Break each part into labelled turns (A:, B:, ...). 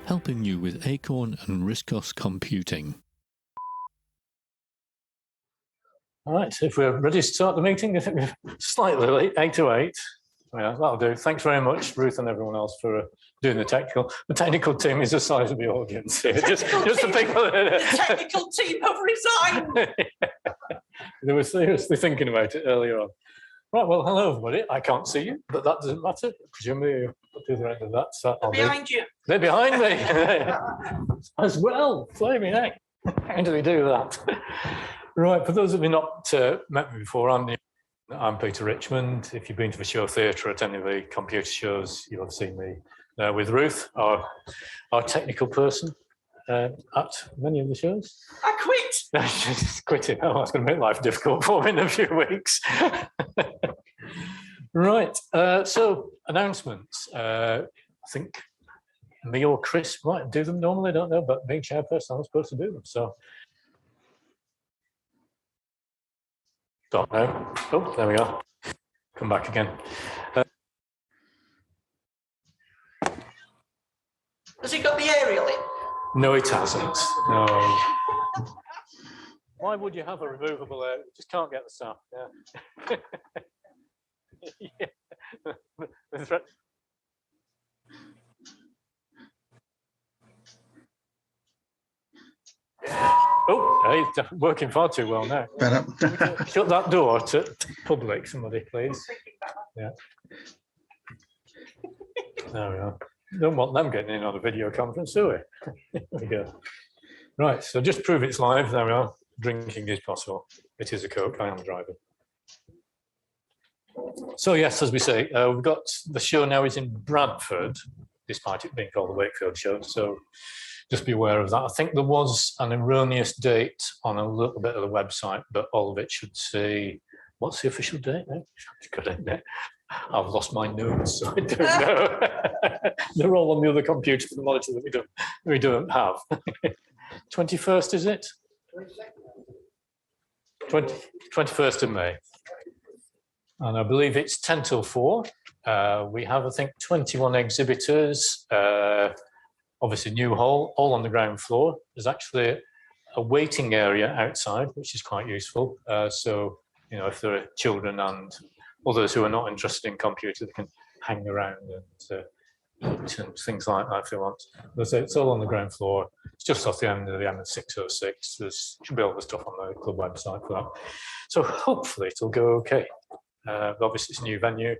A: helping you with Acorn and RISCOS computing.
B: All right, if we're ready to start the meeting, I think we're slightly late, 8 to 8. Yeah, that'll do. Thanks very much, Ruth and everyone else, for doing the technical. The technical team is the size of the audience here. Just the people.
C: The technical team have resigned.
B: They were seriously thinking about it earlier on. Right, well, hello, everybody. I can't see you, but that doesn't matter. Presumably, you're at the other end of that. So
C: Behind you.
B: They're behind me. As well. Flaming heck. How do we do that? Right, for those of you not met me before, I'm Peter Richmond. If you've been to the show theatre at any of the computer shows, you'll have seen me with Ruth, our technical person, at many of the shows.
C: I quit.
B: She's quitting. Oh, that's going to make life difficult for me in a few weeks. Right, so announcements. I think me or Chris might do them normally, I don't know, but being chairperson, I'm supposed to do them, so. Stop now. Oh, there we are. Come back again.
C: Has it got the aerial in?
B: No, it hasn't. No. Why would you have a removable air? You just can't get the stuff. Yeah. Yeah. Oh, hey, working far too well now. Shut that door to public, somebody, please. Yeah. There we are. Don't want them getting in on a video conference, do we? There we go. Right, so just prove it's live. There we are. Drinking is possible. It is a Coke. I am driving. So yes, as we say, we've got the show now is in Bradford, despite it being called the Wakefield show. So just be aware of that. I think there was an erroneous date on a little bit of the website, but all of it should say, what's the official date now? I've lost my notes, so I don't know. They're all on the other computer for the monitor that we don't have. 21st, is it? 21st of May. And I believe it's 10 till 4. We have, I think, 21 exhibitors. Obviously, new hall, all on the ground floor. There's actually a waiting area outside, which is quite useful. So, you know, if there are children and others who are not interested in computer, they can hang around and eat and things like that if they want. It's all on the ground floor. It's just off the end of the M606. There should be all the stuff on the club website for that. So hopefully it'll go okay. But obviously it's a new venue.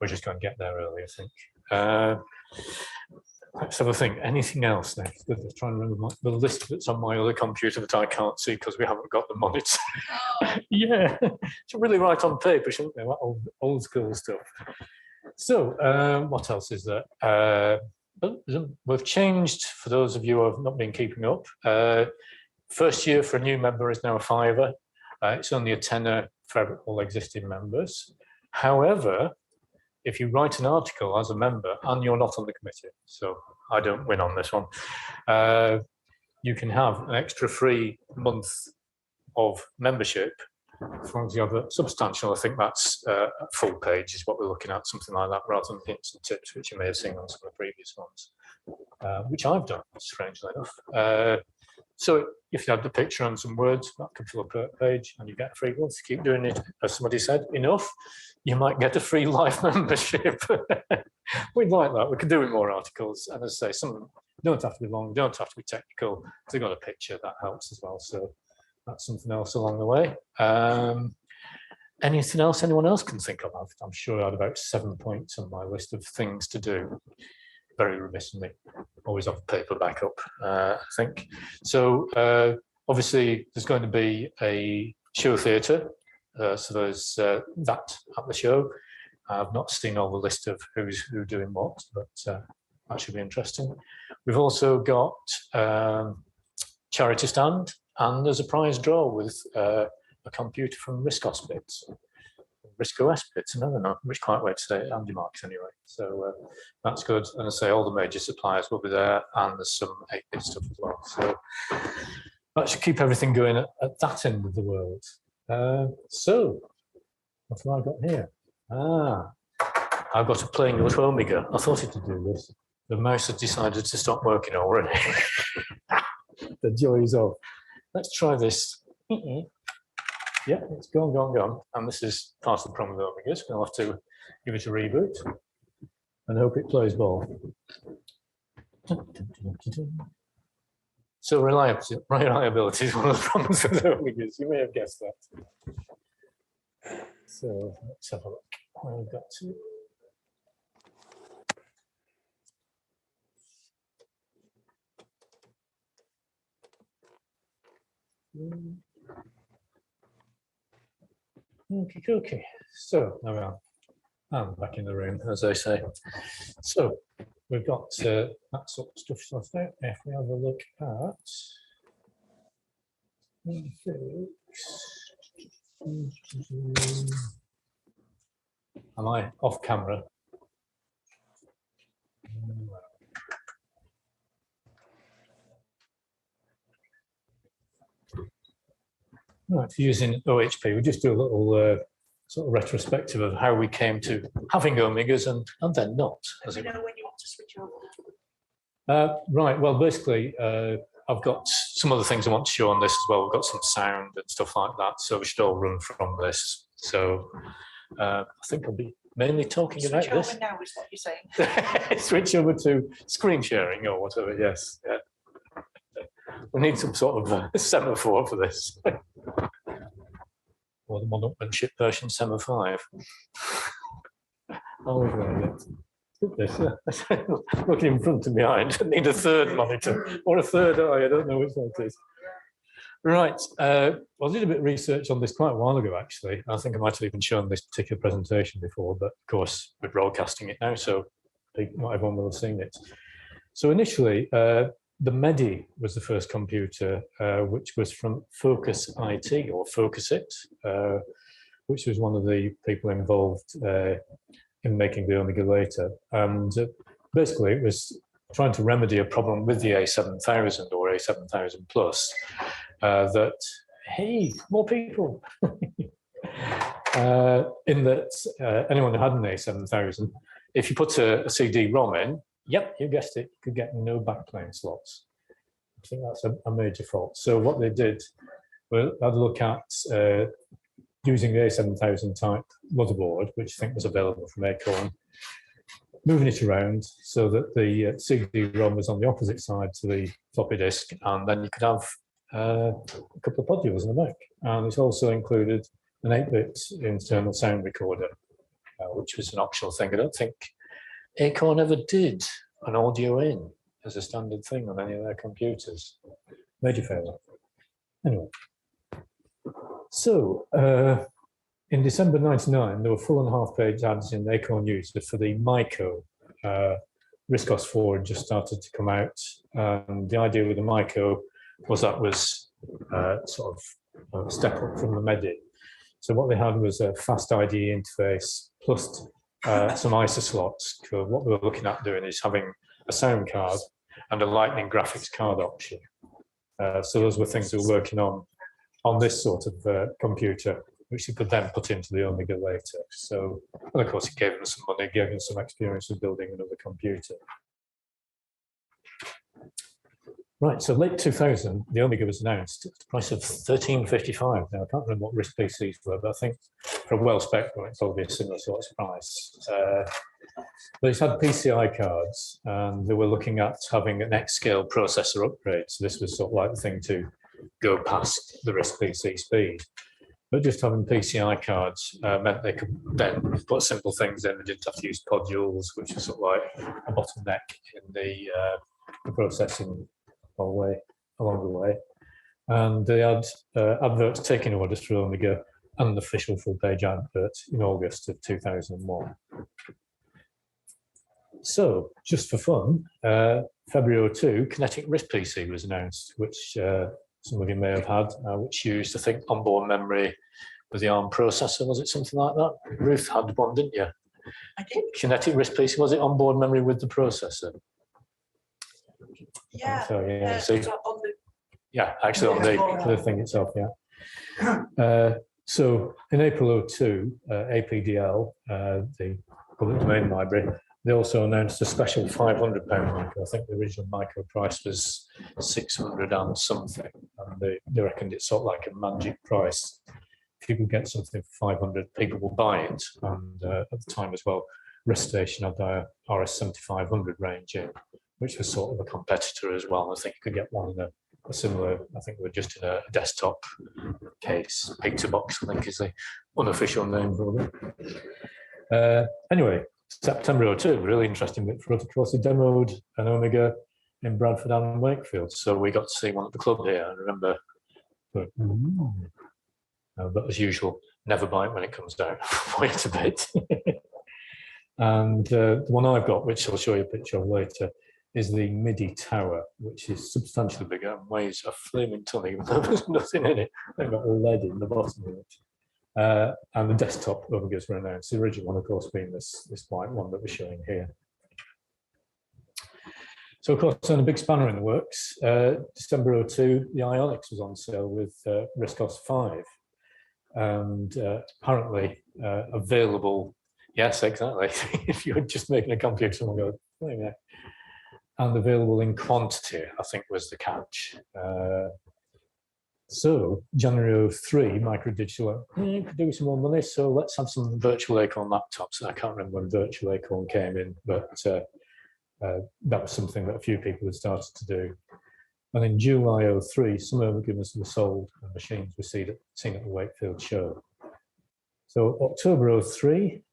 B: We're just going to get there early, I think. Let's have a think. Anything else now? I'm trying to remember the list that's on my other computer that I can't see because we haven't got the monitor. Yeah, should really write on paper, shouldn't we? Old school stuff. So, what else is there? We've changed, for those of you who have not been keeping up, first year for a new member is now a £5. It's only a tenner for all existing members. However, if you write an article as a member and you're not on the committee, so I don't win on this one, you can have an extra free month of membership as long as you have a substantial, I think that's a full page is what we're looking at, something like that, rather than hints and tips, which you may have seen on some of the previous ones, which I've done, strangely enough. So if you have the picture and some words, that can fill up a page and you get a free one. If you keep doing it, as somebody said, enough, you might get a free life membership. We'd like that. We could do with more articles. And as I say, some of them don't have to be long, don't have to be technical. If they've got a picture, that helps as well. So that's something else along the way. Anything else anyone else can think of? I'm sure I had about 7 points on my list of things to do. Very remiss of me. Always have a paper backup, I think. So obviously there's going to be a show theatre. So there's that at the show. I've not seen all the list of who's doing what, but that should be interesting. We've also got charity stand, and there's a prize draw with a computer from RISCOS bits. RISCOS bits, I don't know which quite way to say it, Andy Marks anyway. So that's good. And I say all the major suppliers will be there, and there's some 8-bit stuff as well. So that should keep everything going at that end of the world. So what have I got here? I've got a playing with Omega. I thought it would do this. The mouse has decided to stop working already. The joys of. Let's try this. Yeah, it's gone. And this is part of the problem with Omegas. We'll have to give it a reboot and hope it plays ball. So reliability is one of the problems with Omegas. You may have guessed that. So let's have a look. Where we've got to. Okay. So now we are. I'm back in the room, as they say. So we've got that sort of stuff sorted out. If we have a look at am I off camera? Right, using OHP, we just do a little sort of retrospective of how we came to having Omegas and then not.
C: As you know when you want to switch over.
B: Right, well, basically, I've got some other things I want to show on this as well. We've got some sound and stuff like that, so we should all run from this. So I think I'll be mainly talking about this.
C: Switch over now is what you're saying.
B: Switch over to screen sharing or whatever, yes. Yeah. We need some sort of semaphore for this. Or the one-upmanship version Sema 5. Always like it. Looking in front and behind. I need a third monitor or a third eye. I don't know which one it is. Right. Well, I did a bit of research on this quite a while ago, actually. I think I might have even shown this particular presentation before, but of course, we're broadcasting it now, so not everyone will have seen it. So initially, the Medi was the first computer, which was from Focus IT or Focus It, which was one of the people involved in making the Omega later. And basically, it was trying to remedy a problem with the A7000 or A7000 Plus that, hey, more people. In that anyone who had an A7000, if you put a CD-ROM in, yep, you guessed it, you could get no backplane slots. I think that's a major fault. So what they did, well, had a look at using the A7000 type motherboard, which I think was available from Acorn, moving it around so that the CD-ROM was on the opposite side to the floppy disk, and then you could have a couple of modules in the back. And it also included an 8-bit internal sound recorder, which was an optional thing. I don't think Acorn ever did an audio in as a standard thing on any of their computers. Major failure. Anyway, so in December '99, there were full and half-page ads in Acorn News for the Myco. RISC-OS 4 had just started to come out, and the idea with the Myco was that was sort of a step up from the Medi. So what they had was a fast IDE interface plus some ISA slots. So what we were looking at doing is having a sound card and a Lightning graphics card option. So those were things we were working on this sort of computer, which you could then put into the Omega later. So, and of course, it gave them some money, gave them some experience of building another computer. Right, so late 2000, the Omega was announced at the price of $13.55. Now, I can't remember what RISC PCs were, but I think for a well-spec one, it's probably a similar sort of price. But it's had PCI cards, and they were looking at having an X-scale processor upgrade. So this was sort of like the thing to go past the RISC PC speed. But just having PCI cards meant they could then put simple things in. They didn't have to use podules, which was sort of like a bottleneck in the processing along the way. And they had adverts taking orders for Omega and an official full-page advert in August of 2001. So, just for fun, February 02, Kinetic RISC PC was announced, which some of you may have had, which used, I think, onboard memory with the ARM processor. Was it something like that? Ruth had one, didn't you?
C: I did.
B: Kinetic RISC PC, was it onboard memory with the processor?
C: Yeah.
B: So, yeah,
C: So
B: so,
C: on the
B: yeah, actually on the thing itself, yeah. So in April 02, APDL, the public domain library, They also announced a special £500 micro. I think the original micro price was 600 and something. And they reckoned it's sort of like a magic price. If you could get something for 500, people will buy it. And at the time as well, Wrist Station had their RS7500 range in, which was sort of a competitor as well. I think you could get one in a similar, I think they were just in a desktop case. Pizza box, I think, is the unofficial name for them. Anyway, September 02, really interesting bit for us. Of course, they demoed an Omega in Bradford and Wakefield. So we got to see one at the club here. I remember, but as usual, never buy it when it comes down. Wait a bit. And the one I've got, which I'll show you a picture of later, is the MIDI tower, which is substantially bigger and weighs a flaming ton, even though there's nothing in it. They've got lead in the bottom of it. And the desktop Omegas were announced. The original one, of course, being this white one that we're showing here. So, of course, on a big spanner in the works, December 02, the Ionics was on sale with RISC-OS 5. And apparently available, yes, exactly. If you're just making a computer, someone goes, wait a minute. And available in quantity, I think was the catch. So January 03, Microdigital, you could do some more money, so let's have some virtual Acorn laptops. I can't remember when virtual Acorn came in, but that was something that a few people had started to do. And in July 03, some Omegas were sold and machines were seen at the Wakefield show. So October 03,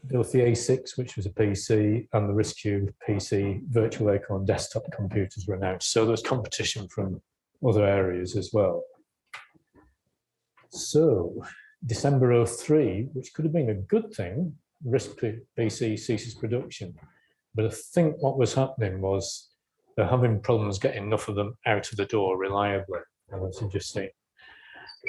B: both the A6, which was a PC, and the RISC-Cube PC virtual Acorn desktop computers were announced. So there was competition from other areas as well. So December 03, which could have been a good thing, RISC PC ceases production. But I think what was happening was they're having problems getting enough of them out of the door reliably. And as you just see,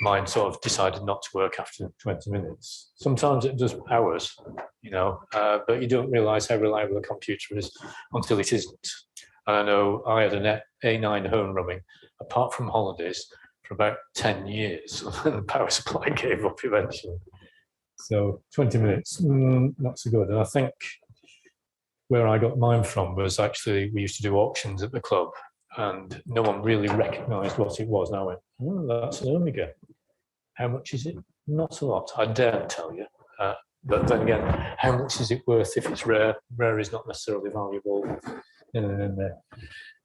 B: mine sort of decided not to work after 20 minutes. Sometimes it does hours, you know, but you don't realize how reliable a computer is until it isn't. And I know I had an A9 home running, apart from holidays, for about 10 years. And the power supply gave up eventually. So 20 minutes, not so good. And I think where I got mine from was actually, we used to do auctions at the club, and no one really recognized what it was. And I went, oh, that's an Omega. How much is it? Not a lot, I daren't tell you. But then again, how much is it worth if it's rare? Rare is not necessarily valuable.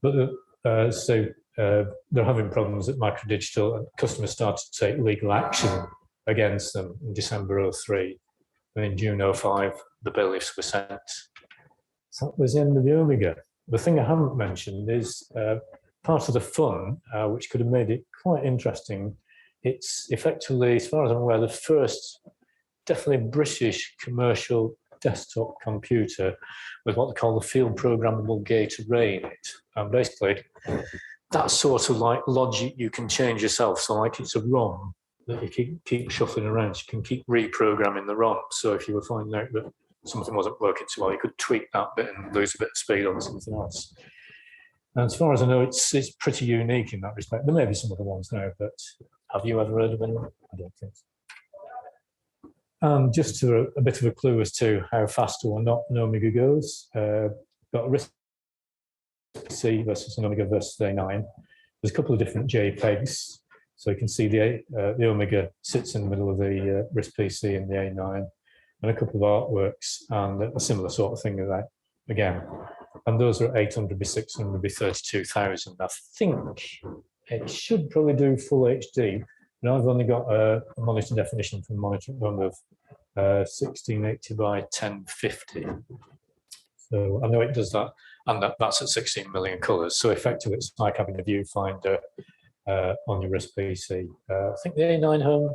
B: But so they're having problems at Microdigital, and customers started to take legal action against them in December 03. And in June 05, the bailiffs were sent. So that was the end of the Omega. The thing I haven't mentioned is part of the fun, which could have made it quite interesting. It's effectively, as far as I'm aware, the first definitely British commercial desktop computer with what they call the field programmable gate array in it. And basically, that's sort of like logic you can change yourself. So like it's a ROM that you keep shuffling around. So you can keep reprogramming the ROM. So if you were finding out that something wasn't working so well, you could tweak that bit and lose a bit of speed on something else. And as far as I know, it's pretty unique in that respect. There may be some other ones now, but have you ever heard of anyone? I don't think so. And just to a bit of a clue as to how fast or not an Omega goes, got a RISC-C versus an Omega versus A9. There's a couple of different JPEGs. So you can see the Omega sits in the middle of the RISC-PC and the A9, and a couple of artworks, and a similar sort of thing as that again. And those are 800 by 600 by 32,000. I think it should probably do full HD, but I've only got a monitor definition from monitor run of 1680 by 1050. So I know it does that, and that's at 16 million colors. So effectively, it's like having a viewfinder on your RISC-PC. I think the A9 Home,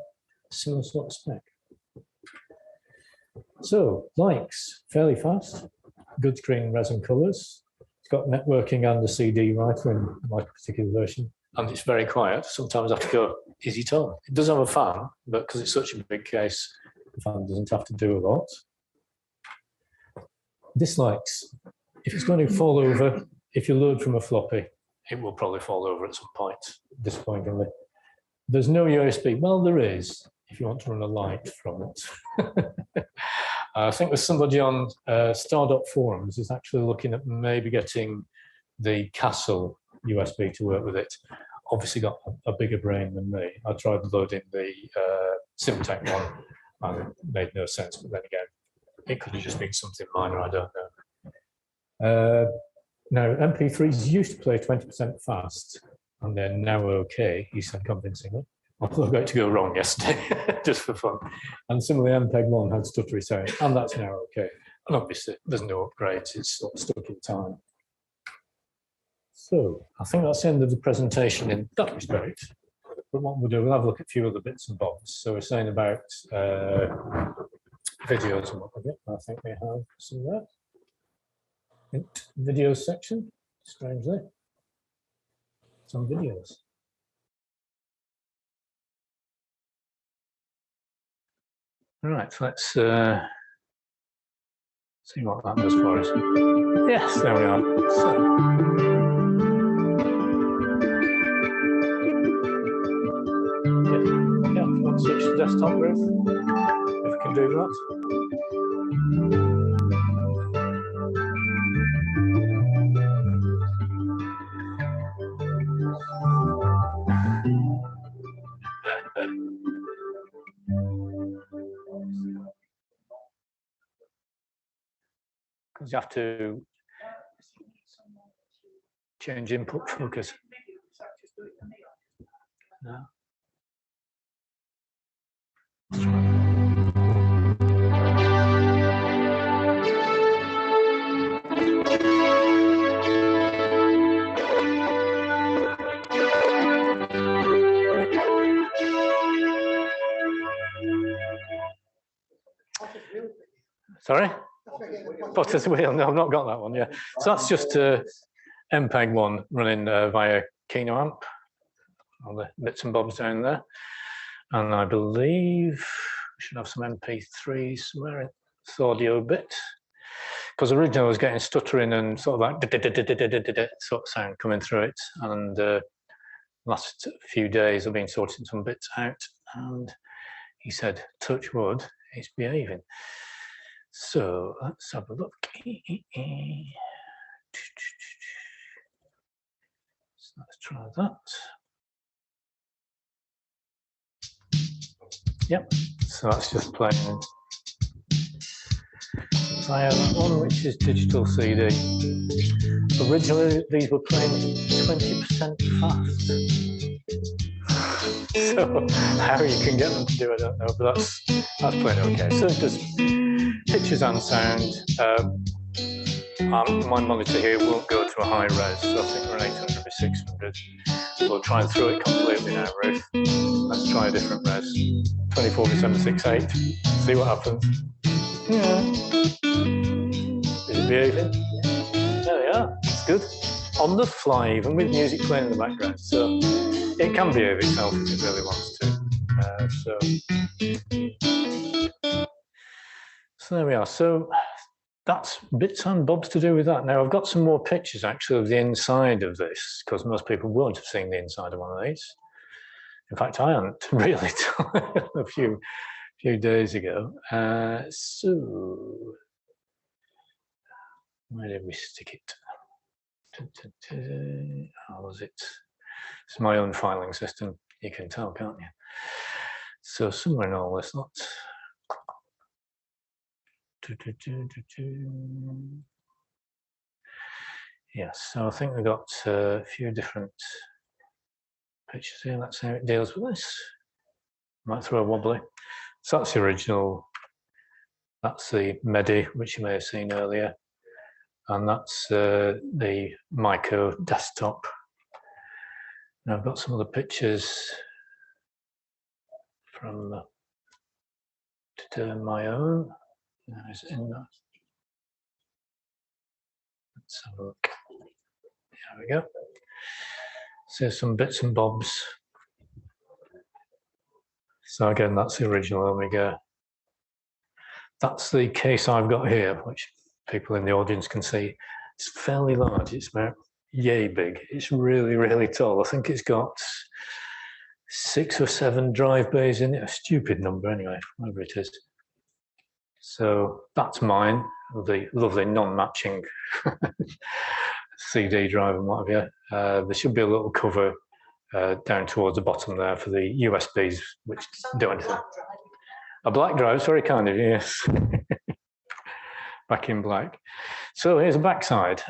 B: similar sort of spec. So, likes, fairly fast, good screen resin colours. It's got networking and the CD writer in my particular version. And it's very quiet. Sometimes I have to go, is it on? It does have a fan, but because it's such a big case, the fan doesn't have to do a lot. Dislikes. If it's going to fall over, if you load from a floppy, it will probably fall over at some point, disappointingly. There's no USB. Well, there is, if you want to run a light from it. I think there's somebody on Stardot Forums is actually looking at maybe getting the Castle USB to work with it. Obviously got a bigger brain than me. I tried loading the Simtech one and it made no sense, but then again, it could have just been something minor, I don't know. Now, MP3s used to play 20% fast, and they're now okay, he said convincingly. Although I got it to go wrong yesterday, just for fun. And similarly, MPEG-1 had stuttery sound, and that's now okay. And obviously, there's no upgrades, it's sort of stuck in time. So, I think that's the end of the presentation in that respect. But what we'll do, we'll have a look at a few other bits and bobs. So we're saying about videos and what have you. I think we have some there. Videos section, strangely. Some videos. Right, so let's see what that does for us. Yes, there we are. So, yeah, let's switch to desktop, Ruth, if we can do that. Because you have to change input focus. No. Sorry? Potter's Wheel, no, I've not got that one, yeah. So that's just MPEG-1 running via Kino Amp, all the bits and bobs down there. And I believe we should have some MP3 somewhere in this audio bit. Because originally I was getting stuttering and sort of like sort of sound coming through it. And last few days I've been sorting some bits out. And he said, touch wood, it's behaving. So let's have a look. So let's try that. Yep, so that's just playing via that one, which is digital CD. Originally, these were playing 20% fast. So how you can get them to do, I don't know, but that's playing okay. So it does pictures and sound. My monitor here won't go to a high res, so I think we're 800 by 600. We'll try and throw it completely now, Ruth. Let's try a different res. 24 by 768. See what happens. Yeah. Is it behaving? There we are. It's good. On the fly, even with music playing in the background. So it can behave itself if it really wants to. So there we are. So that's bits and bobs to do with that. Now I've got some more pictures actually of the inside of this, because most people won't have seen the inside of one of these. In fact, I hadn't really a few days ago. So where did we stick it? How was it? It's my own filing system. You can tell, can't you? So somewhere in all this lot. Yes, so I think we've got a few different pictures here. Let's see how it deals with this. Might throw a wobbly. So that's the original. That's the MIDI, which you may have seen earlier. And that's the Myco desktop. Now I've got some of the pictures from my own. Is it in that? Let's have a look. There we go. So some bits and bobs. So again, that's the original Omega. That's the case I've got here, which people in the audience can see. It's fairly large. It's about yay big. It's really, really tall. I think it's got 6 or 7 drive bays in it. A stupid number anyway, whatever it is. So that's mine, the lovely non-matching CD drive and what have you. There should be a little cover down towards the bottom there for the USBs, which do anything. A black drive, very kind of you, yes. Back in black. So here's the backside.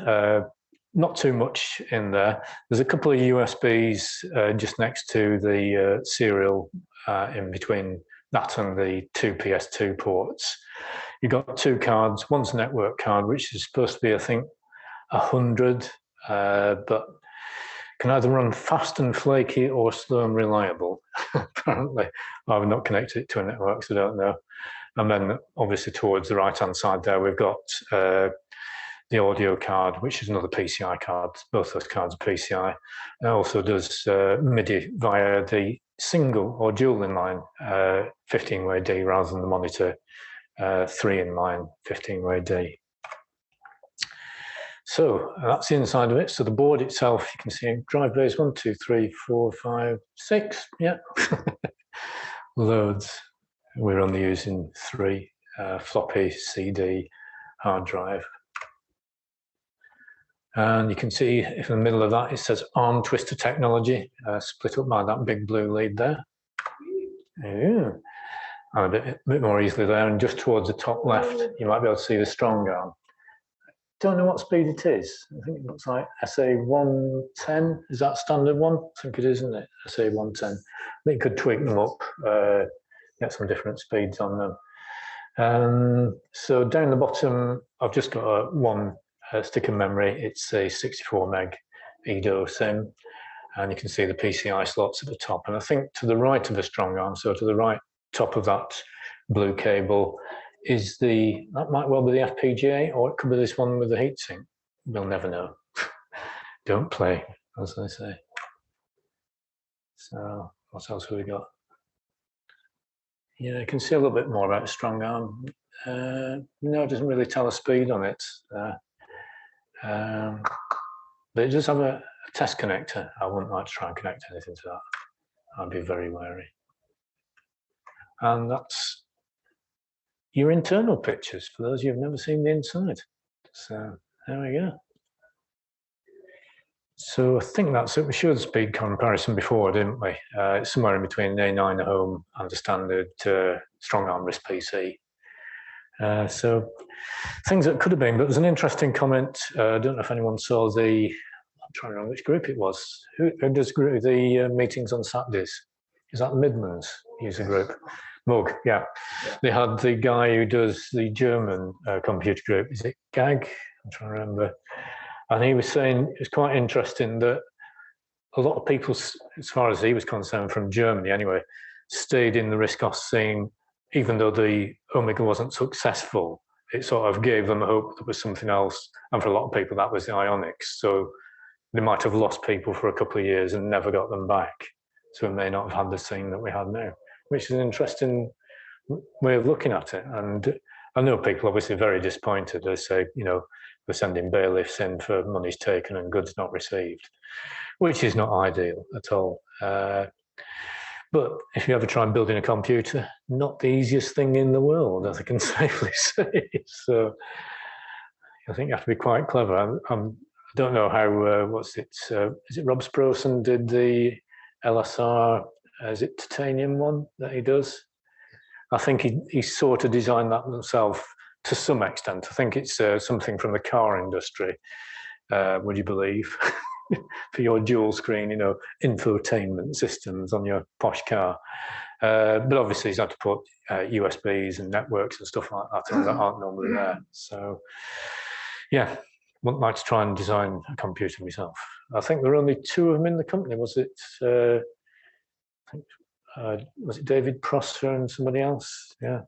B: Not too much in there. There's a couple of USBs just next to the serial in between that and the two PS2 ports. You've got two cards. One's a network card, which is supposed to be, I think, 100, but can either run fast and flaky or slow and reliable. Apparently, I've not connected it to a network, so I don't know. And then obviously towards the right-hand side there, we've got the audio card, which is another PCI card. Both those cards are PCI. It also does MIDI via the single or dual inline 15-way D rather than the monitor 3-in-line 15-way D. So that's the inside of it. So the board itself, you can see drive bays 1, 2, 3, 4, 5, 6. Yeah, loads. We're only using 3 floppy, CD, hard drive. And you can see if in the middle of that, it says ARM twister technology, split up by that big blue lead there. Yeah. And a bit more easily there. And just towards the top left, you might be able to see the strong arm. Don't know what speed it is. I think it looks like SA 110. Is that standard one? I think it is, isn't it? SA 110. I think you could tweak them up, get some different speeds on them. So down the bottom, I've just got one stick of memory. It's a 64 meg Edo SIM, and you can see the PCI slots at the top. And I think to the right of the strong arm, so to the right top of that blue cable, is that might well be the FPGA, or it could be this one with the heatsink. We'll never know. Don't play, as they say. So what else have we got? Yeah, you can see a little bit more about the strong arm. No, it doesn't really tell a speed on it. But it does have a test connector. I wouldn't like to try and connect anything to that. I'd be very wary. And that's your internal pictures for those who've never seen the inside. So there we go. So I think that's it. We showed the speed comparison before, didn't we? It's somewhere in between the A9 home and the standard strong arm RISC PC. So things that could have been, but there's an interesting comment. I don't know if anyone saw I'm trying to remember which group it was. Who does the meetings on Saturdays? Is that the Midlands user group? Mug, yeah. They had the guy who does the German computer group. Is it GAG? I'm trying to remember. And he was saying it's quite interesting that a lot of people, as far as he was concerned, from Germany anyway, stayed in the RISC-OSC scene, even though the Omega wasn't successful. It sort of gave them hope there was something else. And for a lot of people, that was the Ionics. So they might have lost people for a couple of years and never got them back. So we may not have had the scene that we had now, which is an interesting way of looking at it. And I know people are obviously very disappointed. They say, you know, we're sending bailiffs in for money's taken and goods not received, which is not ideal at all. But if you ever try and building a computer, not the easiest thing in the world, as I can safely say. So I think you have to be quite clever. I don't know how, is it Rob Sproson did the LSR, is it titanium one that he does? I think he sort of designed that himself to some extent. I think it's something from the car industry, would you believe? For your dual screen, you know, infotainment systems on your posh car. But obviously he's had to put USBs and networks and stuff like that that aren't normally there. So yeah, wouldn't like to try and design a computer myself. I think there are only 2 of them in the company. Was it, was it David Prosser and somebody else? Yeah.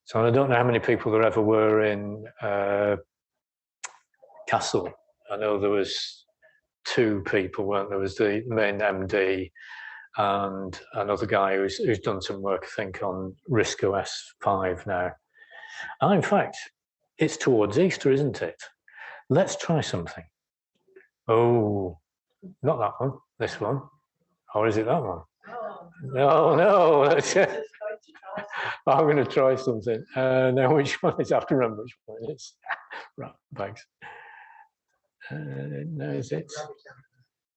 B: So I don't know how many people there ever were in Castle. I know there was 2 people, weren't there? There was the main MD and another guy who's done some work, I think, on RISC OS 5 now. And in fact, it's towards Easter, isn't it? Let's try something. Oh, not that one, this one. Or is it that one? No, no. I'm going to try something. Now, which one is? I have to remember which one it is. Right, thanks. No, is it?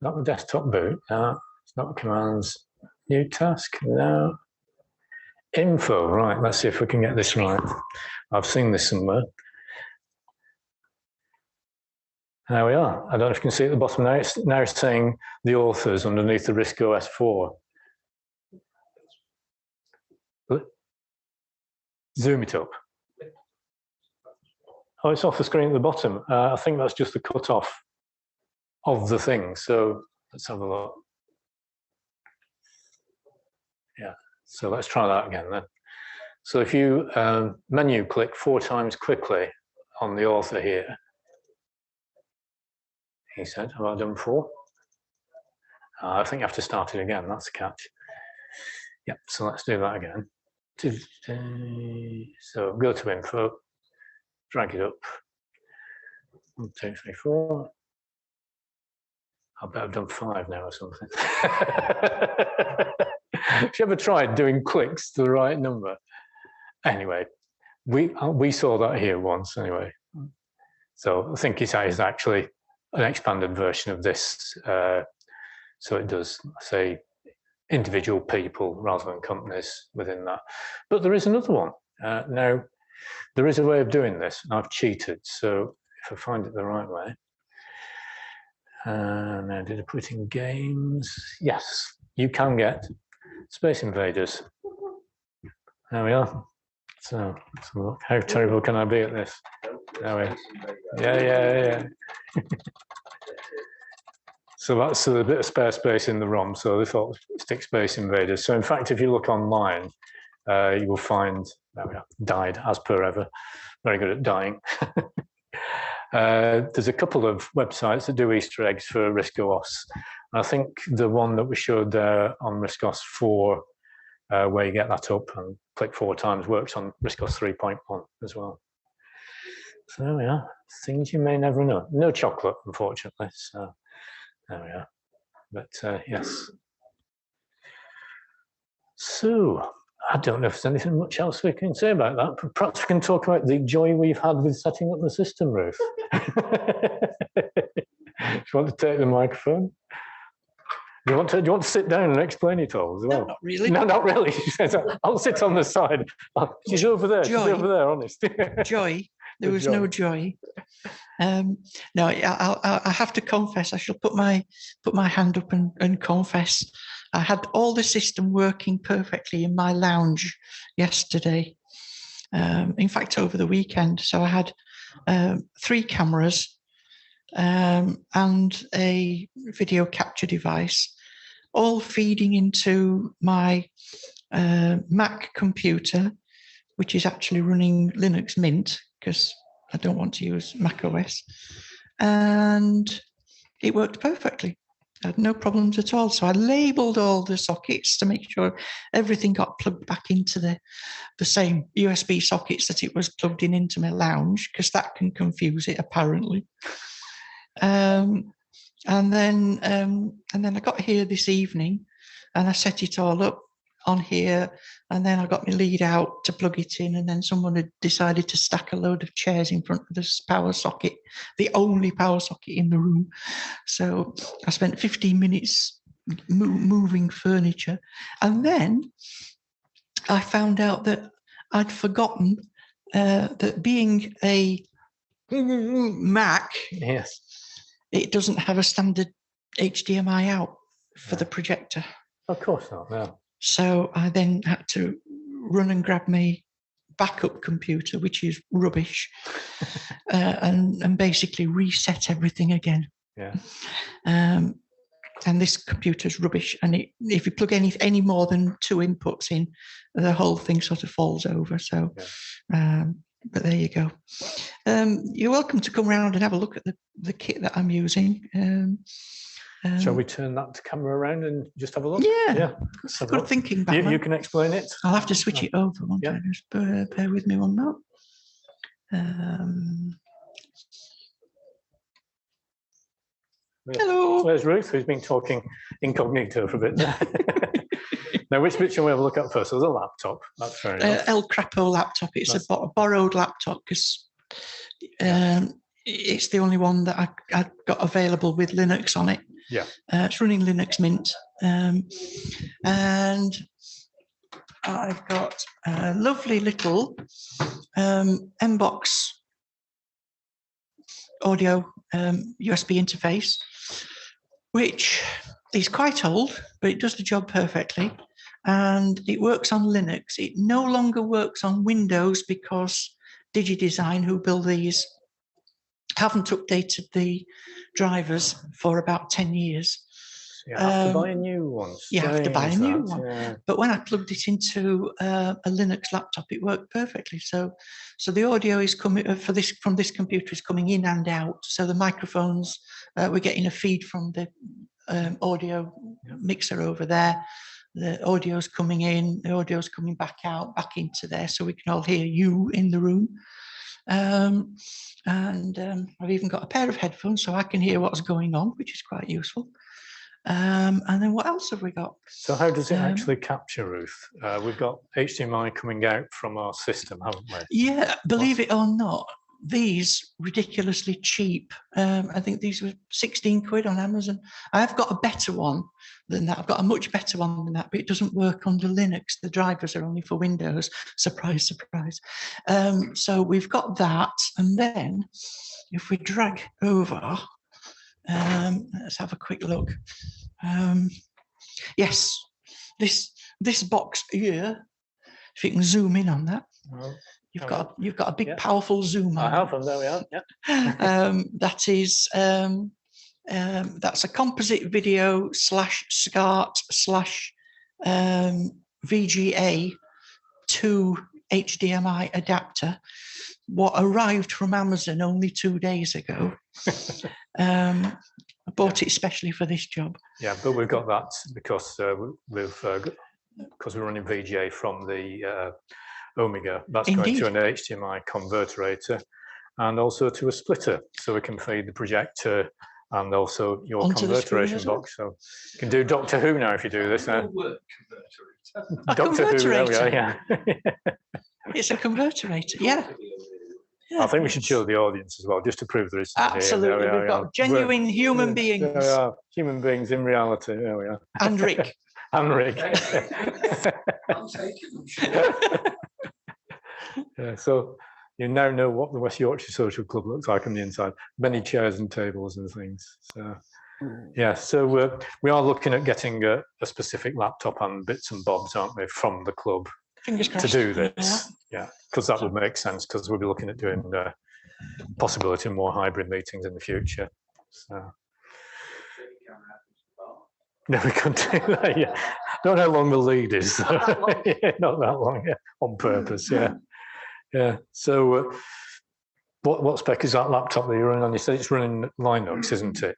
B: Not the desktop boot. No, it's not commands. New task. No. Info. Right, let's see if we can get this right. I've seen this somewhere. There we are. I don't know if you can see at the bottom now. It's saying the authors underneath the RISC OS 4. Zoom it up. Oh, it's off the screen at the bottom. I think that's just the cutoff of the thing. So let's have a look. Yeah, so let's try that again then. So if you menu click 4 times quickly on the author here, he said, have I done 4? I think you have to start it again. That's the catch. Yeah, so let's do that again. So go to info, drag it up. 1, 2, 3, 4. I bet I've done 5 now or something. Have you ever tried doing clicks to the right number? Anyway, we saw that here once anyway. So I think it is actually an expanded version of this. So it does say individual people rather than companies within that. But there is another one. Now, there is a way of doing this, and I've cheated. So if I find it the right way. Now, did I put in games? Yes, you can get Space Invaders. There we are. So let's look. How terrible can I be at this? There we are. Yeah. So that's a bit of spare space in the ROM. So they thought stick Space Invaders. So in fact, if you look online, you will find, there we are, died as per ever. Very good at dying. There's a couple of websites that do Easter eggs for RISC OS. I think the one that we showed there on RISC OS 4, where you get that up and click 4 times, works on RISC OS 3.1 as well. So there we are. Things you may never know. No chocolate, unfortunately. So there we are. But yes. So I don't know if there's anything much else we can say about that. But perhaps we can talk about the joy we've had with setting up the system, Ruth. Do you want to take the microphone? Do you want to sit down and explain it all as well?
D: No, not really.
B: No, not really. She says, I'll sit on the side. She's over there.
D: Joy.
B: She's over there, honest.
D: Joy. There was no joy. No, I have to confess. I shall put my hand up and confess. I had all the system working perfectly in my lounge yesterday. In fact, over the weekend. So I had 3 cameras and a video capture device, all feeding into my Mac computer, which is actually running Linux Mint because I don't want to use Mac OS. And it worked perfectly. I had no problems at all. So I labeled all the sockets to make sure everything got plugged back into the same USB sockets that it was plugged into my lounge, because that can confuse it apparently. And then I got here this evening and I set it all up on here, and then I got my lead out to plug it in, and then someone had decided to stack a load of chairs in front of this power socket, the only power socket in the room. So I spent 15 minutes moving furniture, and then I found out that I'd forgotten that being a Mac,
B: Yes,
D: it doesn't have a standard HDMI out for the projector.
B: of course not, no.
D: So I then had to run and grab my backup computer, which is rubbish, and basically reset everything again.
B: Yeah.
D: And this computer's rubbish. And if you plug any more than 2 inputs in, the whole thing sort of falls over. So, but there you go. You're welcome to come around and have a look at the kit that I'm using.
B: Shall we turn that camera around and just have a look?
D: Yeah. Good thinking, Batman.
B: You can explain it.
D: I'll have to switch it over.
B: Yeah.
D: Just bear with me one moment. Hello.
B: There's Ruth, who's been talking incognito for a bit there. Now, which bit shall we have a look at first? So the laptop. That's fair enough.
D: El Crapo laptop. It's a borrowed laptop because it's the only one that I got available with Linux on it.
B: Yeah.
D: It's running Linux Mint. And I've got a lovely little MBox audio USB interface, which is quite old, but it does the job perfectly. And it works on Linux. It no longer works on Windows because DigiDesign, who build these, haven't updated the drivers for about 10 years.
B: You have to buy a new one.
D: You have to buy a new one.
B: Yeah.
D: But when I plugged it into a Linux laptop, it worked perfectly. So the audio is coming from this computer is coming in and out. So the microphones, we're getting a feed from the audio mixer over there. The audio's coming in, the audio's coming back out, back into there, so we can all hear you in the room. I've even got a pair of headphones so I can hear what's going on, which is quite useful. And then what else have we got?
B: So how does it actually capture, Ruth? We've got HDMI coming out from our system, haven't we?
D: Yeah, believe it or not, these ridiculously cheap. I think these were 16 quid on Amazon. I've got a better one than that. I've got a much better one than that, but it doesn't work under Linux. The drivers are only for Windows. Surprise, surprise. So we've got that. And then if we drag over, let's have a quick look. Yes, this box here, if you can zoom in on that.
B: Well,
D: You've got a big, powerful zoom on.
B: I have them. There we are. Yeah.
D: That's a composite video / SCART / VGA to HDMI adapter. What arrived from Amazon only 2 days ago. I bought it especially for this job.
B: Yeah, but we've got that because because we're running VGA from the Omega. That's
D: Indeed.
B: going to an HDMI converter and also to a splitter, so we can feed the projector and also your
D: Onto the screen
B: converteration
D: as well.
B: box. So you can do Doctor Who now if you do this.
D: A
B: Doctor Who, there we are,
D: converterator.
B: yeah.
D: It's a converterator. Yeah.
B: I think we should show the audience as well, just to prove there is somebody here.
D: Absolutely.
B: There we
D: We've
B: are,
D: got genuine human beings.
B: There we are, human beings in reality. There we are.
D: And Rick.
B: And Rick.
E: I'm taking them.
B: Yeah, so you now know what the West Yorkshire Social Club looks like on the inside. Many chairs and tables and things. So yeah, so we are looking at getting a specific laptop and bits and bobs, aren't we, from the club
D: Fingers
B: to
D: crossed.
B: do this. Yeah, because that would make sense, because we'll be looking at doing possibility of more hybrid meetings in the future. So no, we can't do that. Yeah, don't know how long the lead is.
E: Not that long.
B: Yeah, not that long. Yeah, on purpose. Yeah, yeah. So what spec is that laptop that you're running on? You said it's running Linux, isn't it?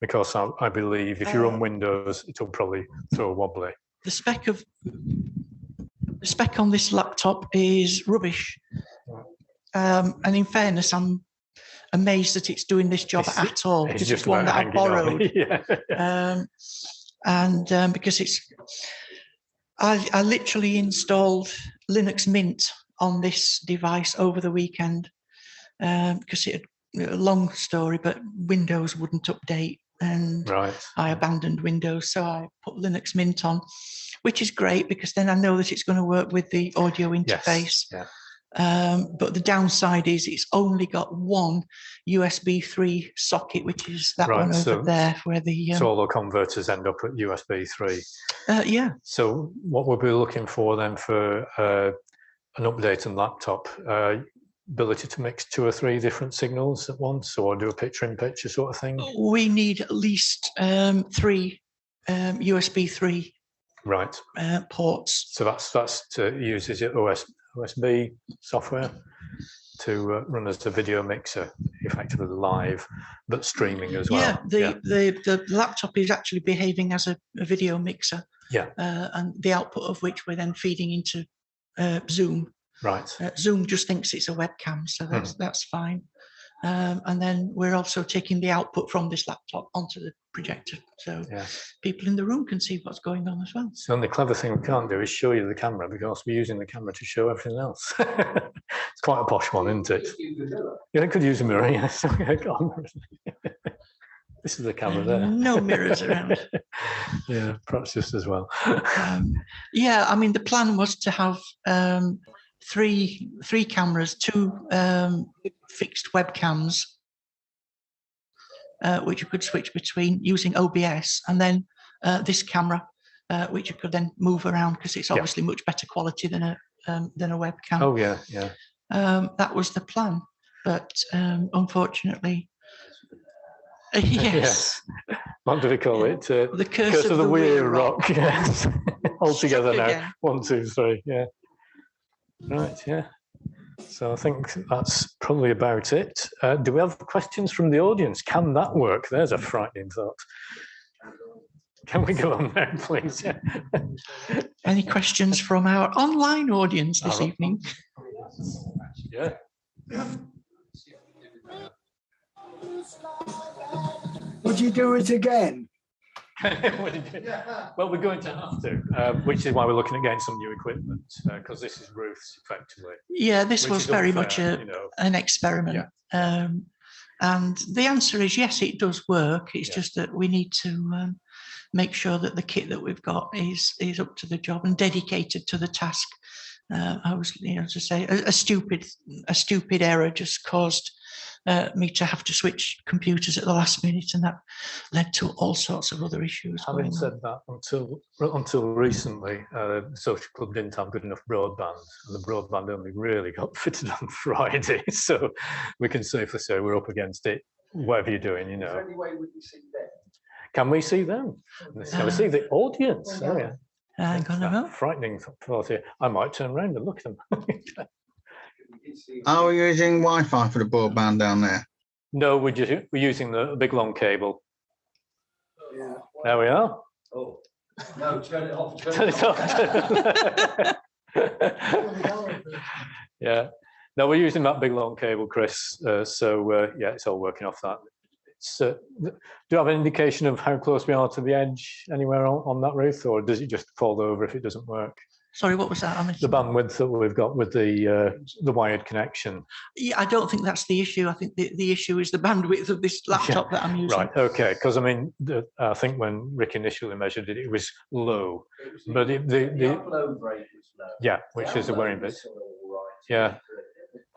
B: Because I believe if you run Windows, it'll probably throw a wobbly.
D: The spec on this laptop is rubbish. And in fairness, I'm amazed that it's doing this job at all.
B: It's
D: Because
B: just
D: it's one
B: about
D: that I
B: hanging on.
D: borrowed.
B: Yeah.
D: Because I literally installed Linux Mint on this device over the weekend because it had a long story, but Windows wouldn't update. And
B: Right.
D: I abandoned Windows, so I put Linux Mint on, which is great because then I know that it's going to work with the audio interface.
B: Yes. Yeah.
D: But the downside is it's only got one USB 3 socket, which is that
B: Right,
D: one over
B: so-
D: there where the
B: So all the converters end up at USB 3.
D: yeah.
B: So what we'll be looking for then for an updated laptop, ability to mix 2 or 3 different signals at once, or do a picture-in-picture sort of thing?
D: We need at least 3 USB 3
B: Right.
D: ports.
B: So that's to use, is it OSB software to run as a video mixer, effectively live, but streaming as well?
D: Yeah, the laptop is actually behaving as a video mixer.
B: Yeah.
D: And the output of which we're then feeding into Zoom.
B: Right.
D: Zoom just thinks it's a webcam, so that's fine. And then we're also taking the output from this laptop onto the projector. So people in the room can see what's going on as well.
B: So the only clever thing we can't do is show you the camera because we're using the camera to show everything else. It's quite a posh one, isn't it? Yeah, it could use a mirror, yes. This is the camera there.
D: No mirrors around.
B: Yeah, perhaps just as well.
D: Yeah, I mean, the plan was to have three cameras, two fixed webcams, which you could switch between using OBS, and then this camera, which you could then move around because it's obviously much better quality than a webcam.
B: Oh yeah, yeah.
D: That was the plan, but unfortunately. Yes.
B: What do we call it?
D: The curse of the
B: WROCC. Yes. All together now.
D: Again.
B: 1, 2, 3. Yeah. Right. Yeah. So I think that's probably about it. Do we have questions from the audience? Can that work? There's a frightening thought. Can we go on there, please? Yeah.
D: Any questions from our online audience this evening?
B: Yeah.
E: Would you do it again?
B: Well, we're going to have to, which is why we're looking at getting some new equipment, because this is Ruth's effectively.
D: Yeah, this was very much an experiment.
B: Yeah.
D: And the answer is yes, it does work. It's just that we need to make sure that the kit that we've got is up to the job and dedicated to the task. I was, to say, a stupid error just caused me to have to switch computers at the last minute, and that led to all sorts of other issues.
B: Having said that, until recently, the social club didn't have good enough broadband, and the broadband only really got fitted on Friday. So we can safely say we're up against it. Whatever you're doing,
E: Is there any way we can see them?
B: Can we see them? Can we see the audience? Oh yeah.
D: Hang on a moment.
B: Frightening thought here. I might turn around and look at them.
F: Are we using Wi-Fi for the broadband down there?
B: No, we're using the big long cable.
E: Yeah.
B: There we are.
E: Oh. No, turn it off.
B: Turn it off. Yeah. No, we're using that big long cable, Chris. So yeah, it's all working off that. Do you have an indication of how close we are to the edge anywhere on that, Ruth, or does it just fall over if it doesn't work?
D: Sorry, what was that?
B: The bandwidth that we've got with the wired connection.
D: Yeah, I don't think that's the issue. I think the issue is the bandwidth of this laptop that I'm using.
B: Right. Okay. Because I mean, I think when Rick initially measured it, it was low, but the
E: upload rate was low.
B: Yeah, which is a worrying bit. Yeah,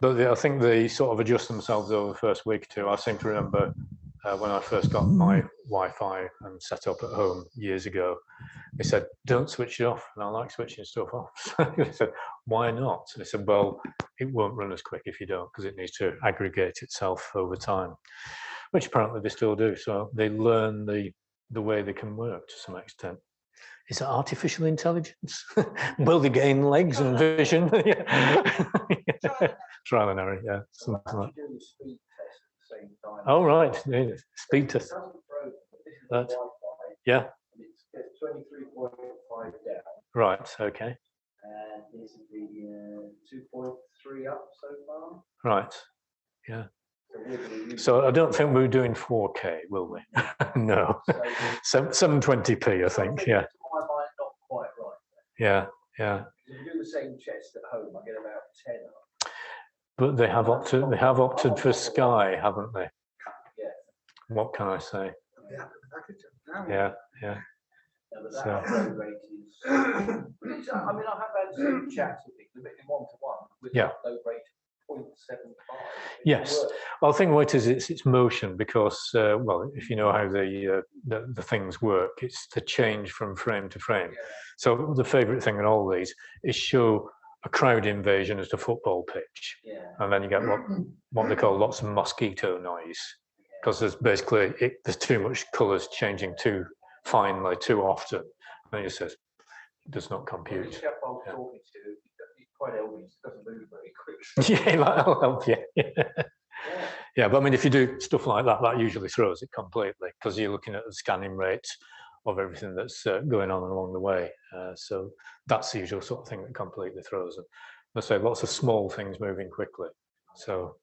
B: but I think they sort of adjust themselves over the first week or two. I seem to remember when I first got my Wi-Fi and set up at home years ago, they said, don't switch it off. And I like switching stuff off. They said, why not? And I said, well, it won't run as quick if you don't, because it needs to aggregate itself over time, which apparently they still do. So they learn the way they can work to some extent. Is it artificial intelligence? Will they gain legs and vision? Trial and error, yeah. Something like that. Oh, right. Yeah. Speed test. That. Yeah.
E: It's 23.5 down.
B: Right. Okay.
E: And this is the 2.3 up so far.
B: Right. Yeah. So I don't think we're doing 4K, will we? No. 720p, I think. Yeah.
E: My mind not quite right.
B: Yeah. Yeah.
E: If you do the same chest at home, I get about 10 up.
B: But they have opted. They have opted for Sky, haven't they?
E: Yeah.
B: What can I say? Yeah. Yeah.
E: So. Upload rate is, I mean, I have had some chats with people, a bit in one-to-one with upload rate 0.75.
B: Yes. Well, the thing what it is, it's motion because, well, if you know how the things work, it's the change from frame to frame. Yeah. So the favourite thing in all these is show a crowd invasion at a football pitch, and then you get what they call lots of mosquito noise because there's basically there's too much colours changing too finely too often, and it says it does not compute.
E: The chap I was talking to, he's quite elderly, doesn't move very quickly.
B: Yeah, that'll help you. Yeah, but I mean, if you do stuff like that, that usually throws it completely because you're looking at the scanning rate of everything that's going on along the way. So that's the usual sort of thing that completely throws them. I say lots of small things moving quickly. So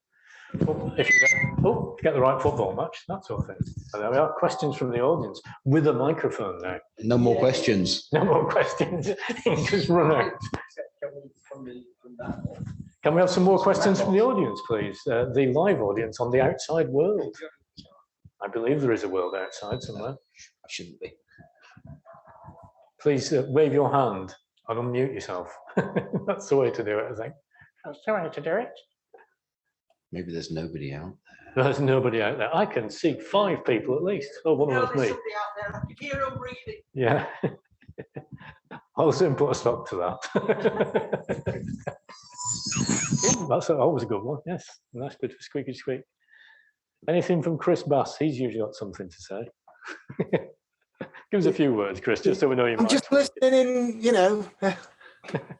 B: If you get the right football match, that sort of thing. And there we are. Questions from the audience with a microphone now.
G: No more questions.
B: No more questions. Just run out. Can we have some more questions from the audience, please? The live audience on the outside world. I believe there is a world outside somewhere.
G: I shouldn't be.
B: Please wave your hand and unmute yourself. That's the way to do it, I think. That's the way to do it.
G: Maybe there's nobody out
B: there. There's nobody out there. I can see 5 people at least. Oh, one of them's me. Yeah. I'll soon put a stop to that. Ooh, that's always a good one. Yes, a nice bit of squeaky squeak. Anything from Chris Bass? He's usually got something to say. Give us a few words, Chris, just so we know you.
H: I'm just listening in, you know,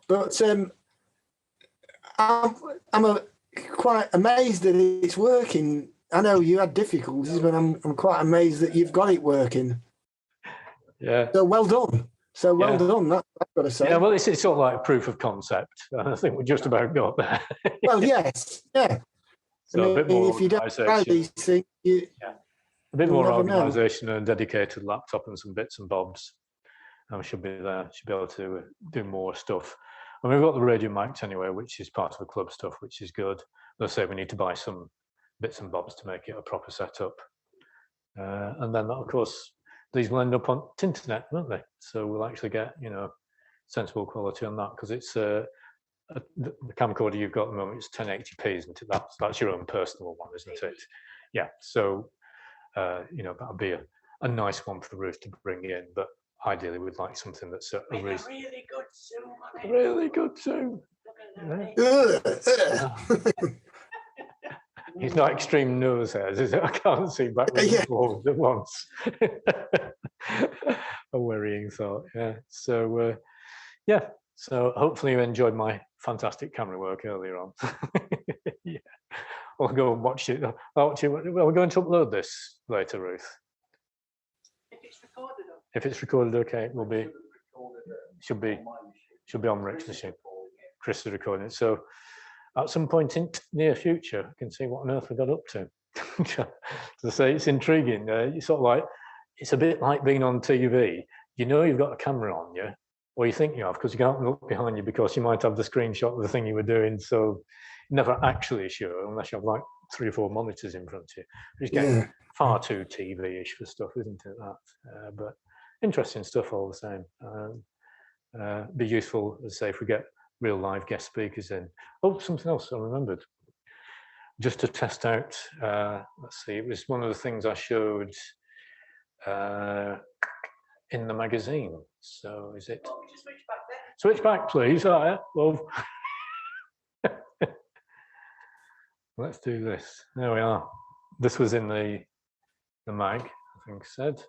H: but I'm quite amazed that it's working. I know you had difficulties, but I'm quite amazed that you've got it working.
B: Yeah.
H: So well done. So well done. That's what I've got to say.
B: Yeah, well, it's sort of like proof of concept. I think we just about got there.
H: Well, yes, yeah.
B: So
H: I mean,
B: a bit more
H: if you don't try these things,
B: a bit more organisation and a dedicated laptop and some bits and bobs. I should be there. Should be able to do more stuff. And we've got the radio mics anyway, which is part of the club stuff, which is good. Let's say we need to buy some bits and bobs to make it a proper setup. And then, of course, these will end up on internet, won't they? So we'll actually get, you know, sensible quality on that, because it's the camcorder you've got at the moment is 1080p, isn't it? That's your own personal one, isn't it? Yeah. So you know, that'd be a nice one for Ruth to bring in, but ideally we'd like something that's a really good zoom on it. Really good zoom. Yeah. He's not extreme nose hairs, is it? I can't see backwards and forwards at once. A worrying thought, yeah. So, yeah. So hopefully you enjoyed my fantastic camera work earlier on. Yeah. We'll go and watch it. Well, we're going to upload this later, Ruth.
C: If it's recorded,
B: if it's recorded, okay, it will be. Should be on Rick's machine. Chris is recording it. So at some point in near future, I can see what on earth we got up to. To say it's intriguing. It's sort of like, it's a bit like being on TV. You know you've got a camera on you, or you think you have, because you can't look behind you because you might have the screenshot of the thing you were doing. So never actually sure unless you have like 3 or 4 monitors in front of you. It's getting far too TV-ish for stuff, isn't it? That, but interesting stuff all the same. Be useful, as I say, if we get real live guest speakers in. Oh, something else I remembered. Just to test out, let's see, it was one of the things I showed in the magazine. So is it? Switch back, please. All right. Well, let's do this. There we are. This was in the mag, I think said.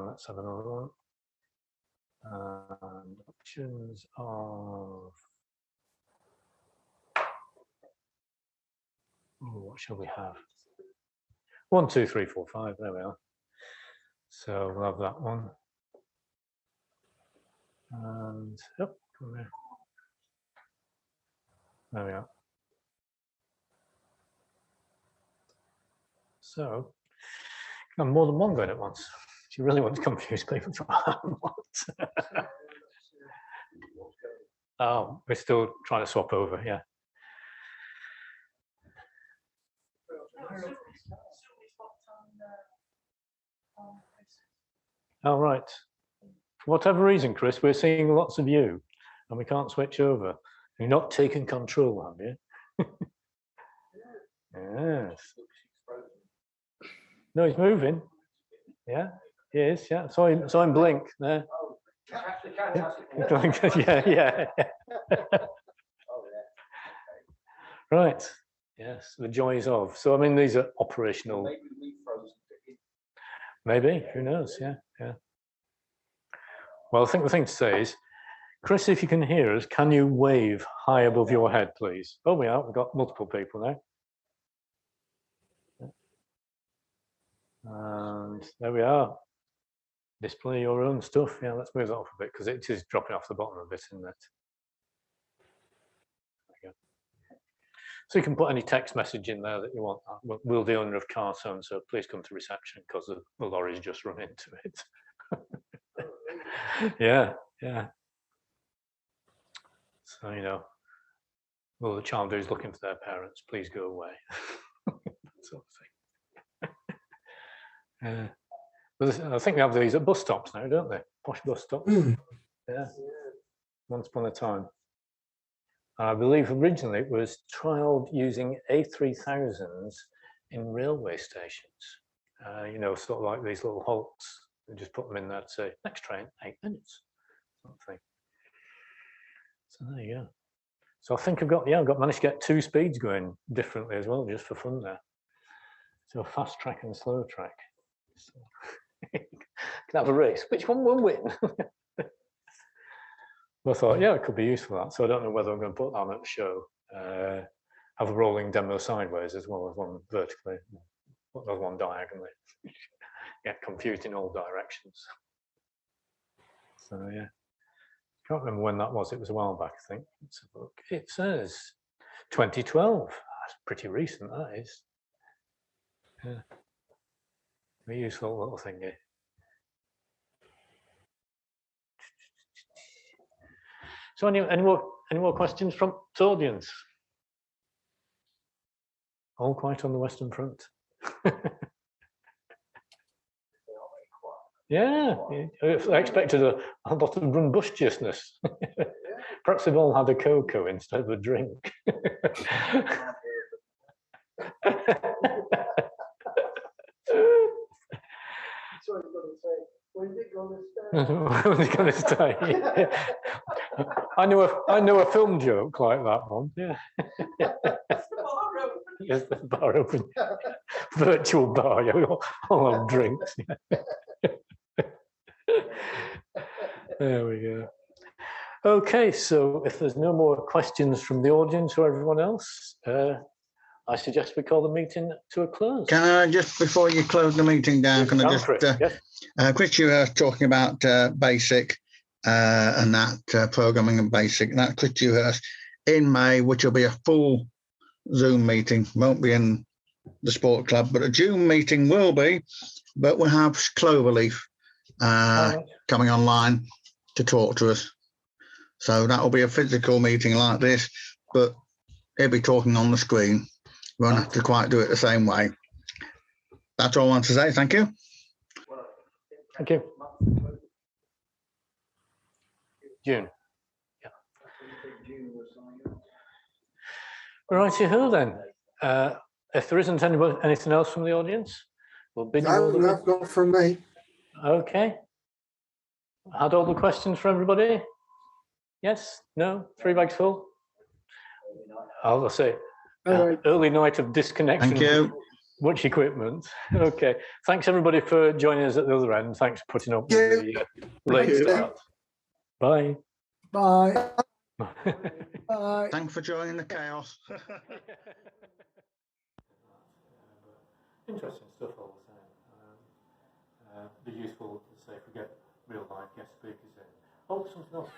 B: Let's have another one. And options of. Oh, what shall we have? 1, 2, 3, 4, 5. There we are. So we'll have that one. And come there. There we are. So I'm more than one going at once. Do you really want to confuse people? What? Oh, we're still trying to swap over, yeah. Oh, right. For whatever reason, Chris, we're seeing lots of you and we can't switch over. You're not taking control, have you? Yes. No, he's moving. Yeah, he is. Yeah, saw him blink there. Yeah. Right. Yes, the joys of. So I mean, these are operational. Maybe. Who knows? Yeah. Well, I think the thing to say is, Chris, if you can hear us, can you wave high above your head, please? Oh, we are. We've got multiple people now. And there we are. Display your own stuff. Yeah, let's move that off a bit because it is dropping off the bottom a bit, isn't it? There we go. So you can put any text message in there that you want. Will the owner of car so please come to reception because the lorry's just run into it. Yeah. So, you know, will the child who's looking for their parents please go away? That sort of thing. But I think we have these at bus stops now, don't they? Posh bus stops. Yeah. Once upon a time. I believe originally it was trialled using A3000s in railway stations. You know, sort of like these little halts. They just put them in there to say, next train, 8 minutes. Sort of thing. So there you go. So I think I've managed to get 2 speeds going differently as well, just for fun there. So fast track and slow track. So can have a race. Which one will win? I thought, yeah, it could be useful that. So I don't know whether I'm going to put that on at the show. Have a rolling demo sideways as well as one vertically, put another one diagonally. Get confused in all directions. So yeah, can't remember when that was. It was a while back, I think. Let's have a look. It says 2012. That's pretty recent, that is. Yeah, very useful little thingy. So any more questions from the audience? All quiet on the Western Front. Yeah, I expected a lot of rumbustiousness. Perhaps they've all had a cocoa instead of a drink.
H: When's it going to stay?
B: When's it going to stay? I know a film joke like that one. Yeah. Yes, the bar open. Virtual bar. Yeah, we all have drinks. There we go. Okay, so if there's no more questions from the audience or everyone else, I suggest we call the meeting to a close.
F: Can I just, before you close the meeting down, can I just, Chris, you were talking about BASIC and that programming and BASIC, and that Chris Dewhurst in May, which will be a full Zoom meeting, won't be in the sport club, but a Zoom meeting will be, but we'll have Cloverleaf coming online to talk to us. So that will be a physical meeting like this, but he'll be talking on the screen. We won't have to quite do it the same way. That's all I want to say. Thank you.
B: Thank you. June. Yeah. Righty-ho then. If there isn't anything else from the audience, we'll bid you all the way.
H: No, not from me.
B: Okay. Had all the questions for everybody? Yes? No? 3 bags full? I'll say early night of disconnection.
F: Thank you.
B: Much equipment. Okay. Thanks everybody for joining us at the other end. Thanks for putting up with the late start. Bye.
H: Bye. Bye.
F: Thanks for joining the chaos.
B: Interesting stuff all the time. Be useful to say if we get real life guest speakers in. Oh, something else.